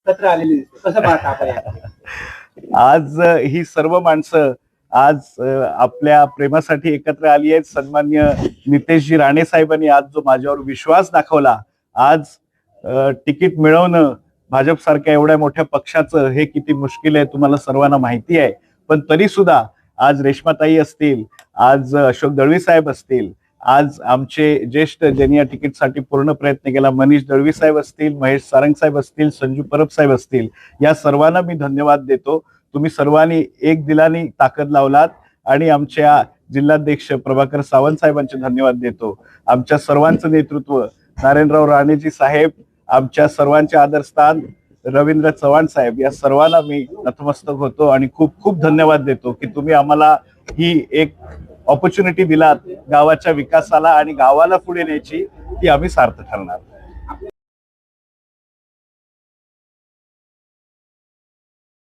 एकत्र आलेली दिसते. कसं पाहता आपण याकडे? आज ही सर्व माणसं आज आपल्या प्रेमासाठी एकत्र आली आहेत. सन्माननीय नितेशजी राणे साहेबांनी आज जो माझ्यावर विश्वास दाखवला, आज तिकीट मिळवणं भाजप सारख्या एवढ्या मोठ्या पक्षाचं हे किती मुश्किल आहे तुम्हाला सर्वांना माहिती आहे. पण तरी सुद्धा आज रेश्माताई असतील, आज अशोक दळवी साहेब असतील, आज आमचे ज्येष्ठ ज्यांनी या तिकीटसाठी पूर्ण प्रयत्न केला, मनीष दळवी साहेब असतील, महेश सारंग साहेब असतील, संजू परब साहेब असतील, या सर्वांना मी धन्यवाद देतो. तुम्ही सर्वांनी एक दिलानी ताकद लावलात आणि आमच्या जिल्हाध्यक्ष प्रभाकर सावंत साहेबांचे धन्यवाद देतो. आमच्या सर्वांचं नेतृत्व नारायणराव राणेजी साहेब, आमच्या सर्वांचे आदरस्थान रवींद्र चव्हाण साहेब, या सर्वांना मी नतमस्तक होतो आणि खूप खूप धन्यवाद देतो की तुम्ही आम्हाला ही एक ऑपॉर्च्युनिटी दिलात गावाच्या विकासाला आणि गावाला पुढे न्यायची, ती आम्ही सार्थ ठरणार.